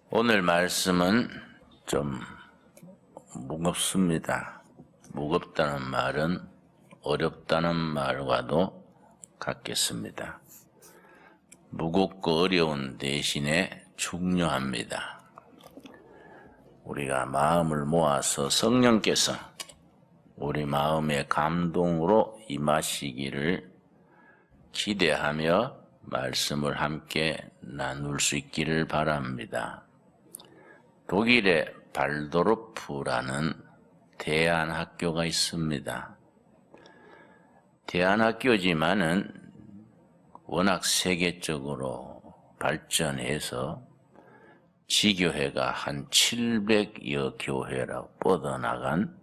오늘 말씀은 좀 무겁습니다. 무겁다는 말은 어렵다는 말과도 같겠습니다. 무겁고 어려운 대신에 중요합니다. 우리가 마음을 모아서 성령께서 우리 마음의 감동으로 임하시기를 기대하며 말씀을 함께 나눌 수 있기를 바랍니다. 독일의 발도르프라는 대안학교가 있습니다. 대안학교지만은 워낙 세계적으로 발전해서 지교회가 한 700여 교회라고 뻗어나간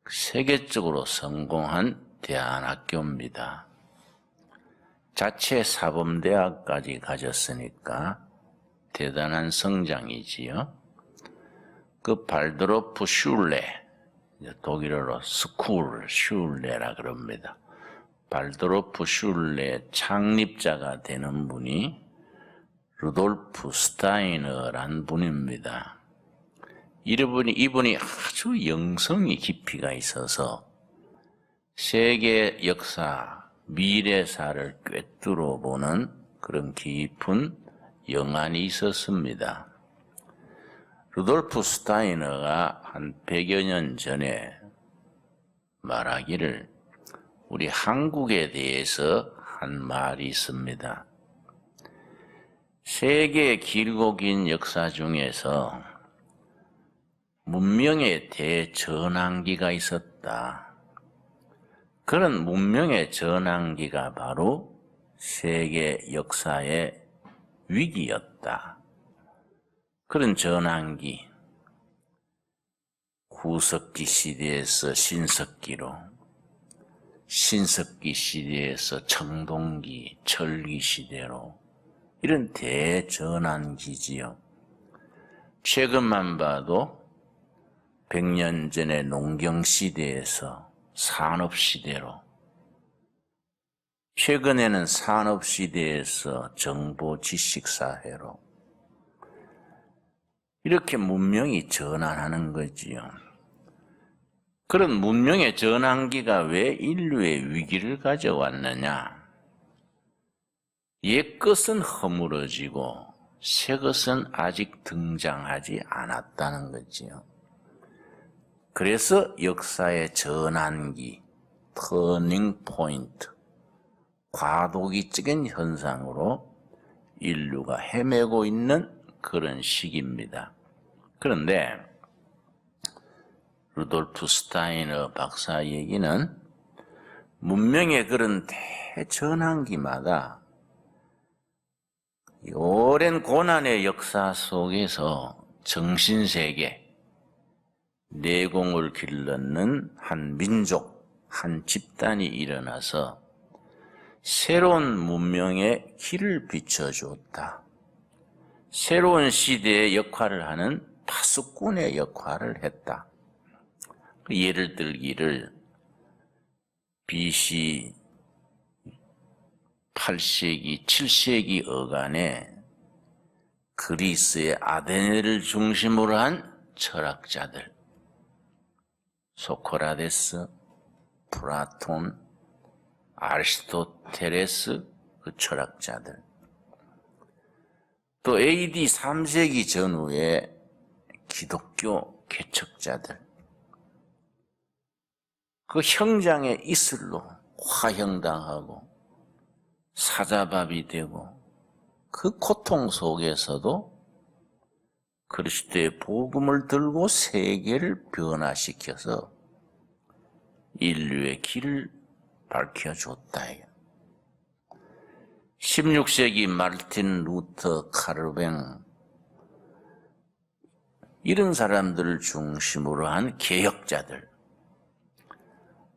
세계적으로 성공한 대안학교입니다. 자체 사범대학까지 가졌으니까 대단한 성장이지요. 그 발도르프 슐레, 독일어로 스쿨 슐레라 그럽니다. 발도르프 슐레 창립자가 되는 분이 루돌프 스타이너란 분입니다. 이분이 아주 영성이 깊이가 있어서 세계 역사, 미래사를 꿰뚫어 보는 그런 깊은 영안이 있었습니다. 루돌프 스타이너가 한 100여 년 전에 말하기를 우리 한국에 대해서 한 말이 있습니다. 세계 길고 긴 역사 중에서 문명의 대전환기가 있었다. 그런 문명의 전환기가 바로 세계 역사의 위기였다. 그런 전환기, 구석기 시대에서 신석기로, 신석기 시대에서 청동기, 철기 시대로 이런 대전환기지요. 최근만 봐도 100년 전의 농경시대에서 산업시대로, 최근에는 산업시대에서 정보-지식사회로 이렇게 문명이 전환하는 거지요. 그런 문명의 전환기가 왜 인류의 위기를 가져왔느냐? 옛것은 허물어지고 새것은 아직 등장하지 않았다는 거지요. 그래서 역사의 전환기, 터닝 포인트, 과도기적인 현상으로 인류가 헤매고 있는 그런 시기입니다. 그런데 루돌프 스타이너 박사 얘기는 문명의 그런 대전환기마다 오랜 고난의 역사 속에서 정신세계, 내공을 길러는 한 민족, 한 집단이 일어나서 새로운 문명의 길을 비춰주었다. 새로운 시대의 역할을 하는 파수꾼의 역할을 했다. 예를 들기를 BC 8세기, 7세기 어간에 그리스의 아테네를 중심으로 한 철학자들, 소크라테스, 플라톤, 아리스토텔레스, 그 철학자들, 또 AD 3세기 전후의 기독교 개척자들, 그 형장의 이슬로 화형당하고 사자밥이 되고 그 고통 속에서도 그리스도의 복음을 들고 세계를 변화시켜서 인류의 길을 밝혀줬다. 16세기 마르틴 루터 카르뱅, 이런 사람들을 중심으로 한 개혁자들.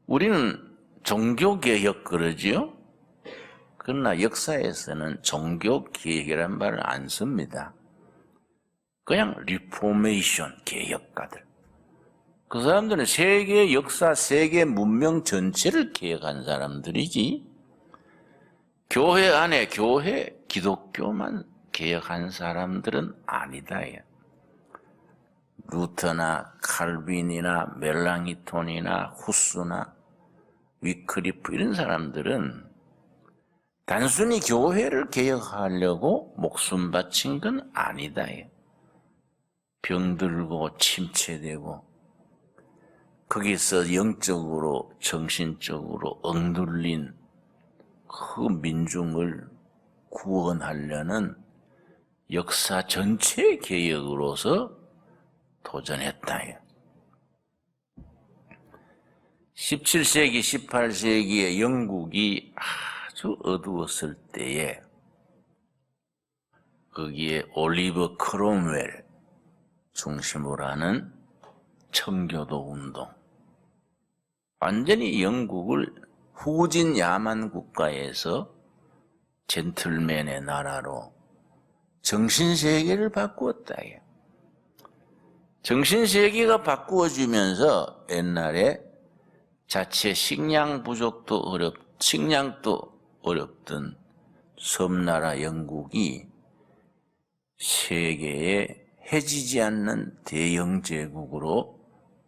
우리는 종교개혁 그러지요? 그러나 역사에서는 종교개혁이라는 말을 안 씁니다. 그냥 리포메이션, 개혁가들. 그 사람들은 세계 역사, 세계 문명 전체를 개혁한 사람들이지 교회 안에 교회, 기독교만 개혁한 사람들은 아니다. 루터나 칼빈이나 멜랑이톤이나 후스나 위클리프 이런 사람들은 단순히 교회를 개혁하려고 목숨 바친 건 아니다. 병들고 침체되고 거기서 영적으로 정신적으로 억눌린 그 민중을 구원하려는 역사 전체 개혁으로서 도전했다. 17세기, 18세기에 영국이 아주 어두웠을 때에 거기에 올리버 크롬웰 중심으로 하는 청교도 운동, 완전히 영국을 후진 야만 국가에서 젠틀맨의 나라로 정신세계를 바꾸었다. 정신세계가 바꾸어지면서 옛날에 자체 식량도 어렵던 섬나라 영국이 세계에 해지지 않는 대영 제국으로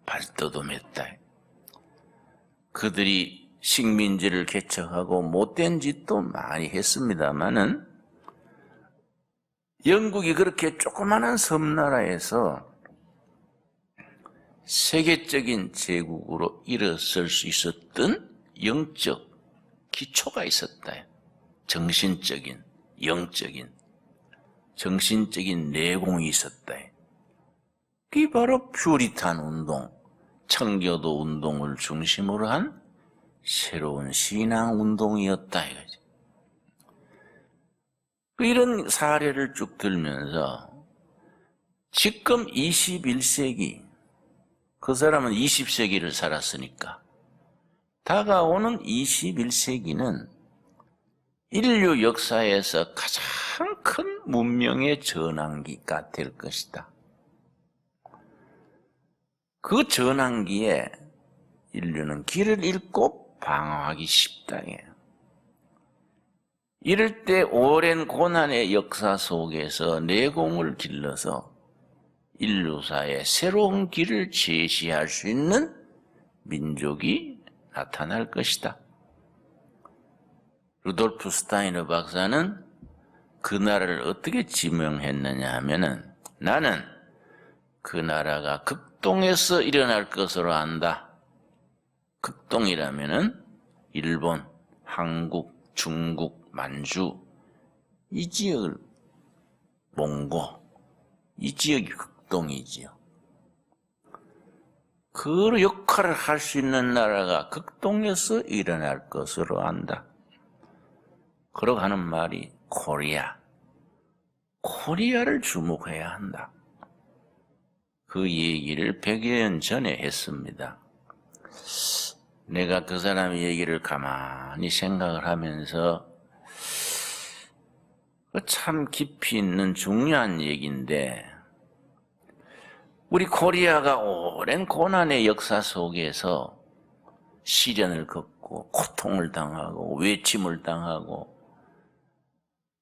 발돋움했다. 그들이 식민지를 개척하고 못된 짓도 많이 했습니다마는 영국이 그렇게 조그마한 섬나라에서 세계적인 제국으로 일어설 수 있었던 영적 기초가 있었다. 정신적인, 영적인, 정신적인 내공이 있었다. 그게 바로 퓨리탄 운동, 청교도 운동을 중심으로 한 새로운 신앙 운동이었다 이거지. 이런 사례를 쭉 들면서 지금 21세기, 그 사람은 20세기를 살았으니까 다가오는 21세기는 인류 역사에서 가장 큰 문명의 전환기가 될 것이다. 그 전환기에 인류는 길을 잃고 방황하기 쉽다. 이럴 때 오랜 고난의 역사 속에서 내공을 길러서 인류사에 새로운 길을 제시할 수 있는 민족이 나타날 것이다. 루돌프 스타이너 박사는 그 나라를 어떻게 지명했느냐 하면은, 나는 그 나라가 극동에서 일어날 것으로 안다. 극동이라면은 일본, 한국, 중국, 만주 이 지역을, 몽고 이 지역이 극동이지요. 그 역할을 할 수 있는 나라가 극동에서 일어날 것으로 안다. 그러고 하는 말이 코리아를 주목해야 한다. 그 얘기를 100여 년 전에 했습니다. 내가 그 사람의 얘기를 가만히 생각을 하면서 참 깊이 있는 중요한 얘기인데, 우리 코리아가 오랜 고난의 역사 속에서 시련을 겪고 고통을 당하고 외침을 당하고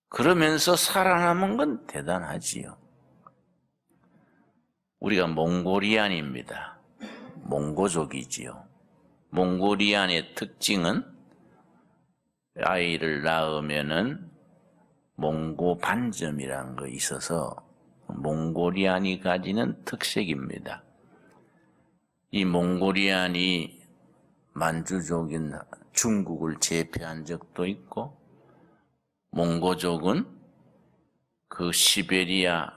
그러면서 살아남은 건 대단하지요. 우리가 몽고리안입니다. 몽고족이지요. 몽고리안의 특징은 아이를 낳으면은 몽고 반점이라는 거 있어서 몽고리안이 가지는 특색입니다. 이 몽고리안이 만주족인 중국을 제패한 적도 있고, 몽고족은 그 시베리아,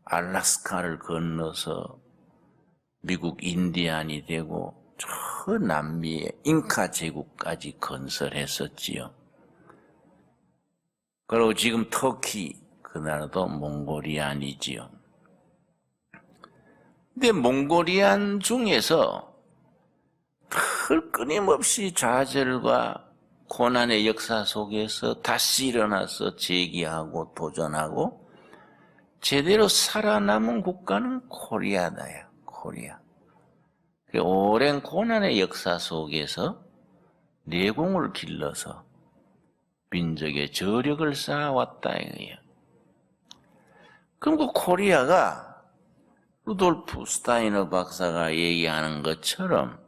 알라스카를 건너서 미국 인디안이 되고 저 남미의 잉카 제국까지 건설했었지요. 그리고 지금 터키, 그 나라도 몽고리안이지요. 근데 몽고리안 중에서 늘 끊임없이 좌절과 고난의 역사 속에서 다시 일어나서 재기하고 도전하고 제대로 살아남은 국가는 코리아다요. 코리아. 오랜 고난의 역사 속에서 내공을 길러서 민족의 저력을 쌓아왔다 이거예요. 그럼 그 코리아가 루돌프 스타이너 박사가 얘기하는 것처럼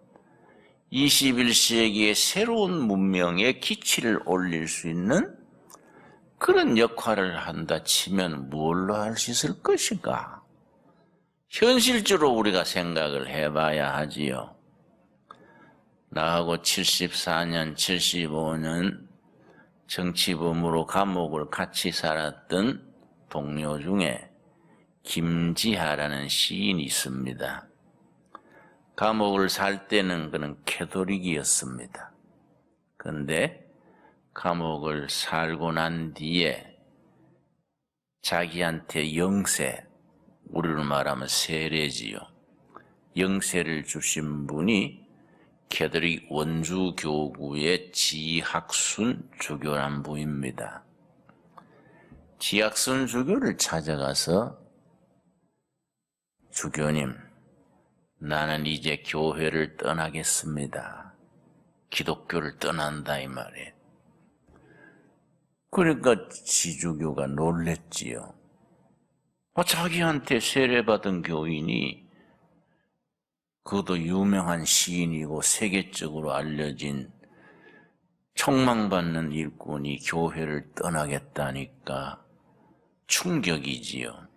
21세기의 새로운 문명에 기치를 올릴 수 있는 그런 역할을 한다 치면 뭘로 할 수 있을 것인가? 현실적으로 우리가 생각을 해봐야 하지요. 나하고 74년, 75년 정치범으로 감옥을 같이 살았던 동료 중에 김지하라는 시인이 있습니다. 감옥을 살 때는 그는 캐톨릭이었습니다. 그런데 감옥을 살고 난 뒤에 자기한테 영세, 우리로 말하면 세례지요. 영세를 주신 분이 캐톨릭 원주교구의 지학순 주교란부입니다. 지학순 주교를 찾아가서 주교님, 나는 이제 교회를 떠나겠습니다. 기독교를 떠난다 이 말이에요. 그러니까 지주교가 놀랬지요. 자기한테 세례받은 교인이 그것도 유명한 시인이고 세계적으로 알려진 촉망받는 일꾼이 교회를 떠나겠다니까 충격이지요.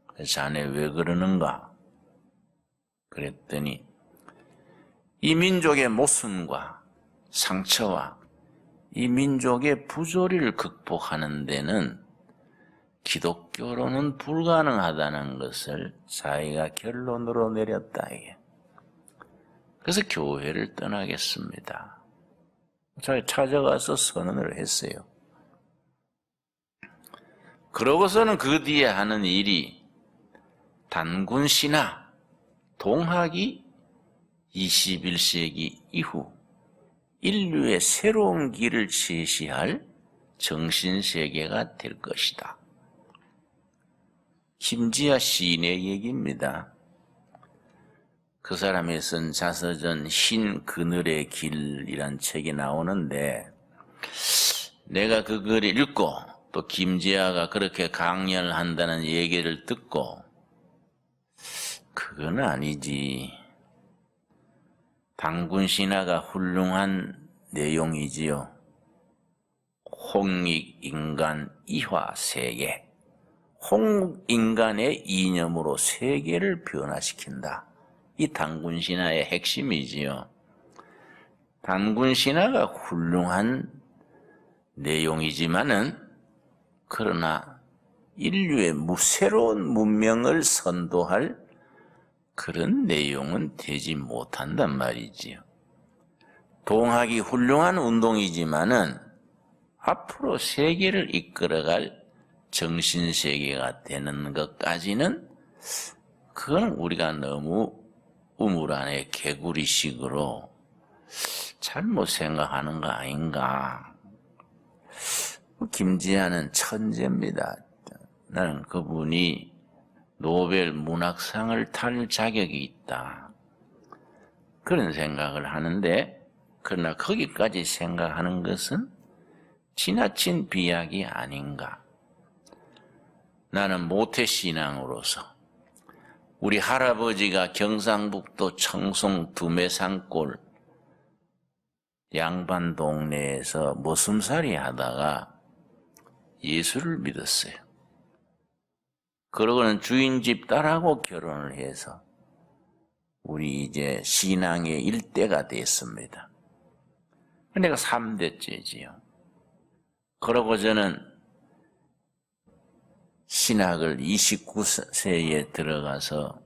그래서 자네 왜 그러는가? 그랬더니 이 민족의 모순과 상처와 이 민족의 부조리를 극복하는 데는 기독교로는 불가능하다는 것을 자기가 결론으로 내렸다. 이게. 그래서 교회를 떠나겠습니다. 자기 찾아가서 선언을 했어요. 그러고서는 그 뒤에 하는 일이 단군 신화, 동학이 21세기 이후 인류의 새로운 길을 제시할 정신세계가 될 것이다. 김지하 시인의 얘기입니다. 그 사람이 쓴 자서전 흰 그늘의 길이란 책이 나오는데 내가 그 글을 읽고 또 김지하가 그렇게 강연을 한다는 얘기를 듣고 그건 아니지. 단군 신화가 훌륭한 내용이지요. 홍익인간 이화세계. 홍익인간의 이념으로 세계를 변화시킨다. 이 단군 신화의 핵심이지요. 단군 신화가 훌륭한 내용이지만은 그러나 인류의 새로운 문명을 선도할 그런 내용은 되지 못한단 말이지요. 동학이 훌륭한 운동이지만은 앞으로 세계를 이끌어갈 정신세계가 되는 것까지는 그건 우리가 너무 우물 안에 개구리식으로 잘못 생각하는 거 아닌가. 김지하는 천재입니다. 나는 그분이 노벨 문학상을 탈 자격이 있다. 그런 생각을 하는데 그러나 거기까지 생각하는 것은 지나친 비약이 아닌가. 나는 모태신앙으로서 우리 할아버지가 경상북도 청송 두매산골 양반 동네에서 머슴살이 하다가 예수를 믿었어요. 그러고는 주인집 딸하고 결혼을 해서 우리 이제 신앙의 일대가 됐습니다. 내가 3대째지요. 그러고 저는 신학을 29세에 들어가서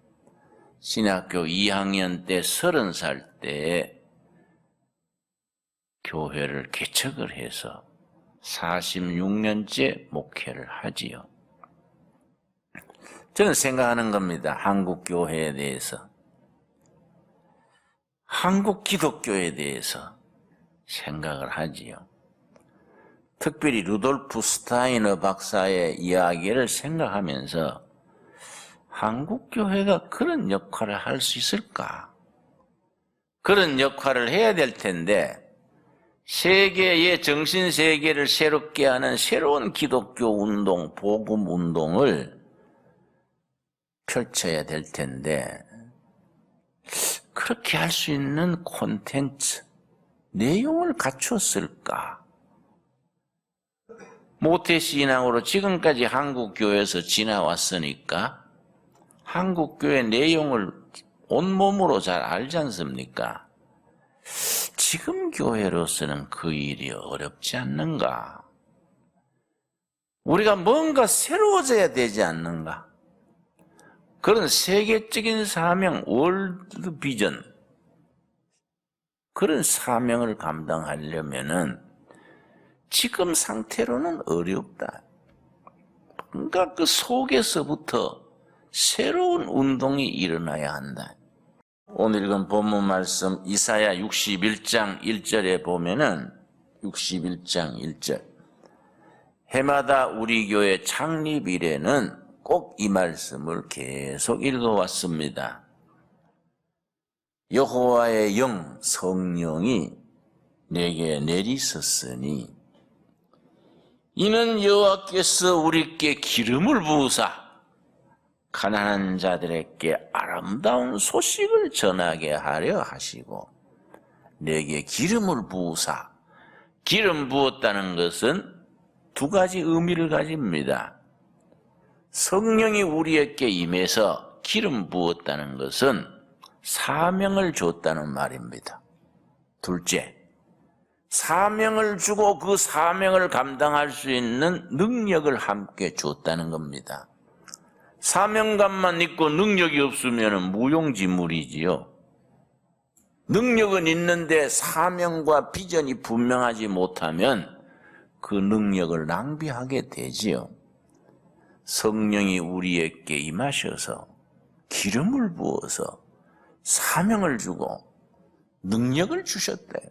신학교 2학년 때 30살 때에 교회를 개척을 해서 46년째 목회를 하지요. 저는 생각하는 겁니다. 한국 교회에 대해서. 한국 기독교에 대해서 생각을 하지요. 특별히 루돌프 스타이너 박사의 이야기를 생각하면서 한국 교회가 그런 역할을 할 수 있을까? 그런 역할을 해야 될 텐데 세계의 정신세계를 새롭게 하는 새로운 기독교 운동, 복음 운동을 펼쳐야 될 텐데 그렇게 할 수 있는 콘텐츠, 내용을 갖추었을까? 모태신앙으로 지금까지 한국교회에서 지나왔으니까 한국교회 내용을 온몸으로 잘 알지 않습니까? 지금 교회로서는 그 일이 어렵지 않는가? 우리가 뭔가 새로워져야 되지 않는가? 그런 세계적인 사명, 월드 비전, 그런 사명을 감당하려면은 지금 상태로는 어렵다. 그러니까 그 속에서부터 새로운 운동이 일어나야 한다. 오늘 읽은 본문 말씀 이사야 61장 1절에 보면은 61장 1절 해마다 우리 교회 창립 이래는 꼭 이 말씀을 계속 읽어왔습니다. 여호와의 영 성령이 내게 내리셨으니 이는 여호와께서 우리께 기름을 부으사 가난한 자들에게 아름다운 소식을 전하게 하려 하시고 내게 기름을 부으사 기름 부었다는 것은 두 가지 의미를 가집니다. 성령이 우리에게 임해서 기름 부었다는 것은 사명을 줬다는 말입니다. 둘째, 사명을 주고 그 사명을 감당할 수 있는 능력을 함께 줬다는 겁니다. 사명감만 있고 능력이 없으면 무용지물이지요. 능력은 있는데 사명과 비전이 분명하지 못하면 그 능력을 낭비하게 되지요. 성령이 우리에게 임하셔서 기름을 부어서 사명을 주고 능력을 주셨대요.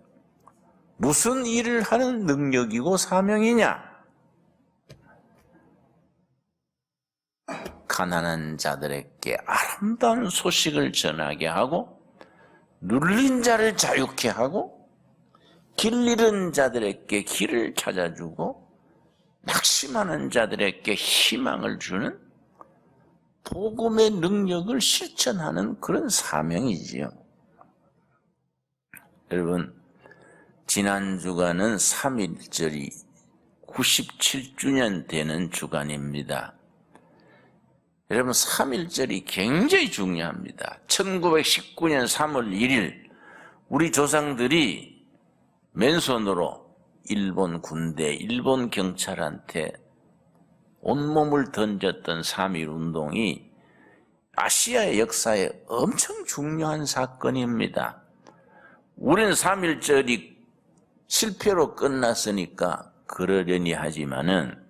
무슨 일을 하는 능력이고 사명이냐? 가난한 자들에게 아름다운 소식을 전하게 하고 눌린 자를 자유케 하고 길 잃은 자들에게 길을 찾아주고 낙심하는 자들에게 희망을 주는 복음의 능력을 실천하는 그런 사명이지요. 여러분, 지난 주간은 3.1절이 97주년 되는 주간입니다. 여러분, 3.1절이 굉장히 중요합니다. 1919년 3월 1일 우리 조상들이 맨손으로 일본 군대, 일본 경찰한테 온몸을 던졌던 3.1 운동이 아시아의 역사에 엄청 중요한 사건입니다. 우리는 3.1절이 실패로 끝났으니까 그러려니 하지만은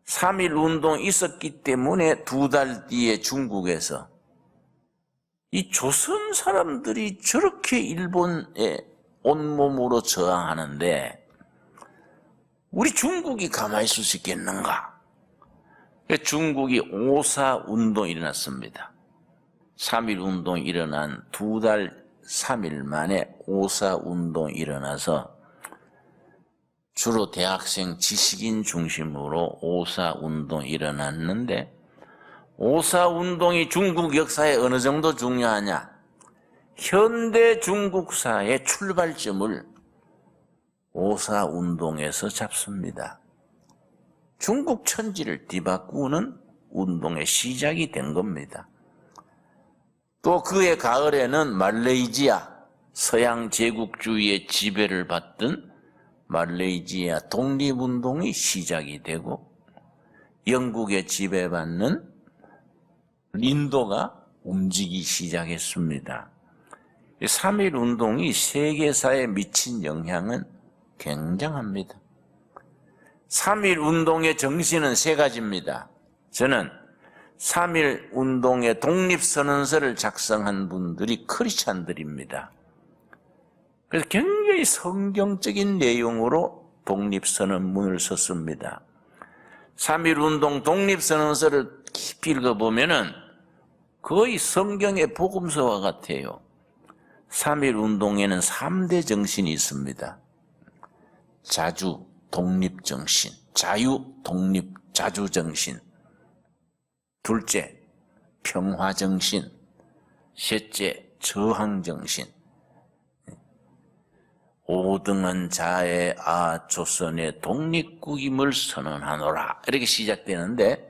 3.1 운동이 있었기 때문에 2달 뒤에 중국에서 이 조선 사람들이 저렇게 일본에 온몸으로 저항하는데 우리 중국이 가만히 있을 수 있겠는가? 중국이 오사 운동이 일어났습니다. 3.1 운동이 일어난 2달 3일 만에 오사 운동이 일어나서 주로 대학생 지식인 중심으로 오사 운동이 일어났는데 오사 운동이 중국 역사에 어느 정도 중요하냐? 현대 중국사의 출발점을 오사 운동에서 잡습니다. 중국 천지를 뒤바꾸는 운동의 시작이 된 겁니다. 또 그해 가을에는 말레이시아 서양 제국주의의 지배를 받던 말레이시아 독립운동이 시작이 되고 영국의 지배받는 인도가 움직이기 시작했습니다. 3.1 운동이 세계사에 미친 영향은 굉장합니다. 3.1 운동의 정신은 세 가지입니다. 저는 3.1 운동의 독립선언서를 작성한 분들이 크리스찬들입니다. 그래서 굉장히 성경적인 내용으로 독립선언문을 썼습니다. 3.1 운동 독립선언서를 깊이 읽어보면은 거의 성경의 복음서와 같아요. 3.1 운동에는 3대 정신이 있습니다. 자주, 독립정신, 자유, 독립, 자주정신. 둘째, 평화정신, 셋째 저항정신. 5등은 자의 조선의 독립국임을 선언하노라. 이렇게 시작되는데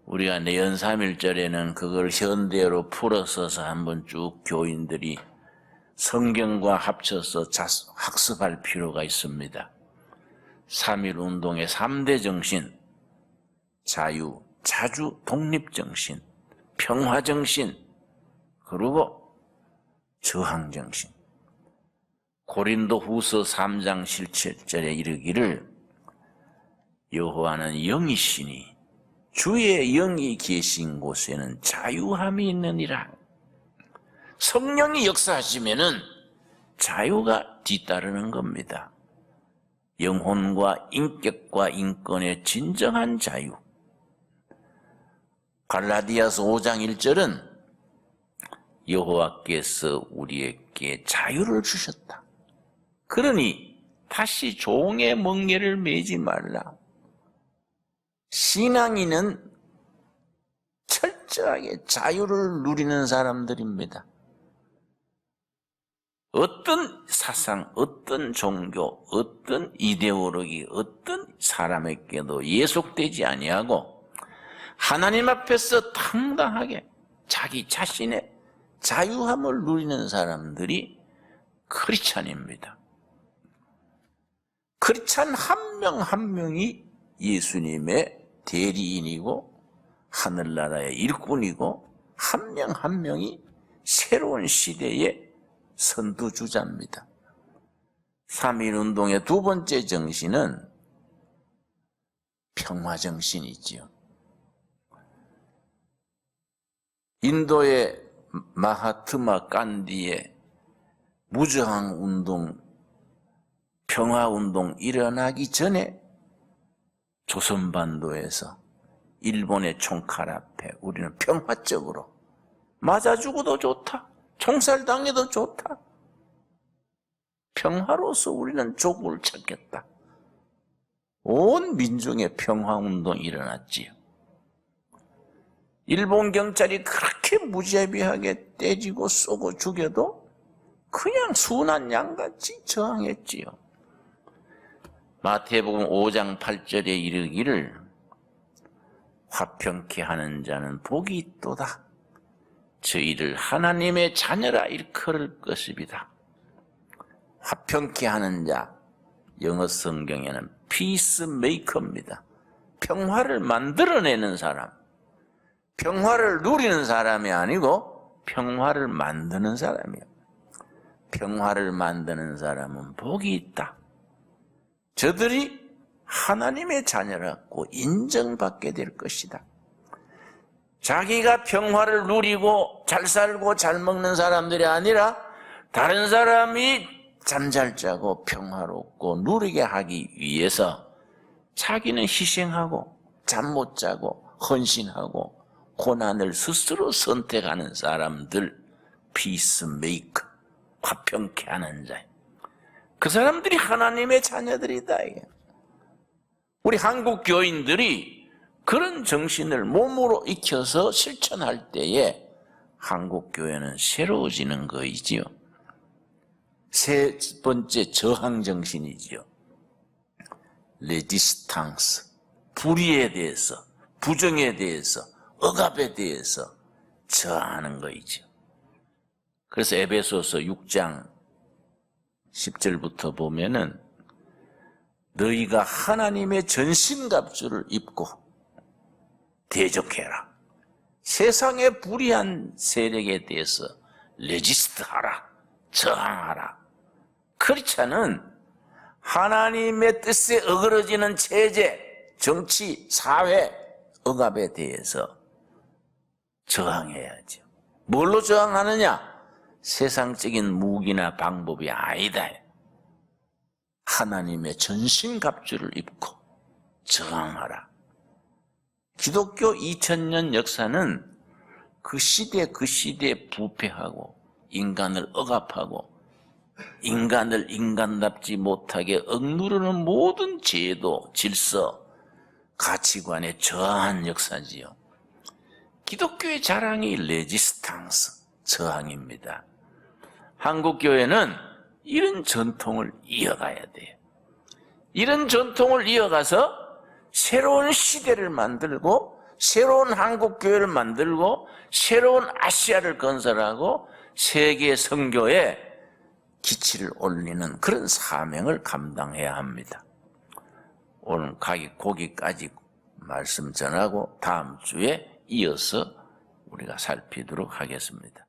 우리가 내연 3.1절에는 그걸 현대어로 풀어서서 한번 쭉 교인들이 성경과 합쳐서 학습할 필요가 있습니다. 3.1운동의 3대 정신, 자유, 자주, 독립정신, 평화정신, 그리고 저항정신. 고린도후서 3장 17절에 이르기를 여호와는 영이시니 주의 영이 계신 곳에는 자유함이 있느니라. 성령이 역사하시면은 자유가 뒤따르는 겁니다. 영혼과 인격과 인권의 진정한 자유. 갈라디아서 5장 1절은 여호와께서 우리에게 자유를 주셨다. 그러니 다시 종의 멍에를 매지 말라. 신앙인은 철저하게 자유를 누리는 사람들입니다. 어떤 사상, 어떤 종교, 어떤 이데올로기, 어떤 사람에게도 예속되지 아니하고 하나님 앞에서 당당하게 자기 자신의 자유함을 누리는 사람들이 크리스찬입니다. 크리스찬 한 명 한 명이 예수님의 대리인이고 하늘나라의 일꾼이고 한 명 한 명이 새로운 시대의 선두주자입니다. 3.1운동의 두 번째 정신은 평화정신이지요. 인도의 마하트마 간디의 무저항운동, 평화운동 일어나기 전에 조선반도에서 일본의 총칼 앞에 우리는 평화적으로 맞아 죽어도 좋다, 총살당해도 좋다, 평화로서 우리는 조국을 찾겠다. 온 민중의 평화운동이 일어났지요. 일본 경찰이 그렇게 무자비하게 떼지고 쏘고 죽여도 그냥 순한 양같이 저항했지요. 마태복음 5장 8절에 이르기를 화평케 하는 자는 복이 있도다. 저희를 하나님의 자녀라 일컬을 것이다. 화평케 하는 자, 영어 성경에는 피스메이커입니다. 평화를 만들어내는 사람, 평화를 누리는 사람이 아니고 평화를 만드는 사람이에요. 평화를 만드는 사람은 복이 있다. 저들이 하나님의 자녀라고 인정받게 될 것이다. 자기가 평화를 누리고 잘 살고 잘 먹는 사람들이 아니라 다른 사람이 잠잘 자고 평화롭고 누리게 하기 위해서 자기는 희생하고 잠 못 자고 헌신하고 고난을 스스로 선택하는 사람들, 피스메이커, 화평케 하는 자. 그 사람들이 하나님의 자녀들이다. 우리 한국 교인들이 그런 정신을 몸으로 익혀서 실천할 때에 한국 교회는 새로워지는 거이지요. 세 번째 저항 정신이지요. 레지스탕스, 불의에 대해서, 부정에 대해서, 억압에 대해서 저항하는 거이죠. 그래서 에베소서 6장 10절부터 보면은 너희가 하나님의 전신갑주를 입고 대적해라. 세상의 불의한 세력에 대해서 레지스트하라. 저항하라. 크리스찬은 하나님의 뜻에 어그러지는 체제, 정치, 사회, 억압에 대해서 저항해야죠. 뭘로 저항하느냐? 세상적인 무기나 방법이 아니다. 하나님의 전신갑주를 입고 저항하라. 기독교 2000년 역사는 그 시대에 부패하고 인간을 억압하고 인간을 인간답지 못하게 억누르는 모든 제도, 질서, 가치관에 저항한 역사지요. 기독교의 자랑이 레지스탕스, 저항입니다. 한국교회는 이런 전통을 이어가야 돼요. 이런 전통을 이어가서 새로운 시대를 만들고 새로운 한국교회를 만들고 새로운 아시아를 건설하고 세계 선교에 기치를 올리는 그런 사명을 감당해야 합니다. 오늘 거기까지 말씀 전하고 다음 주에 이어서 우리가 살피도록 하겠습니다.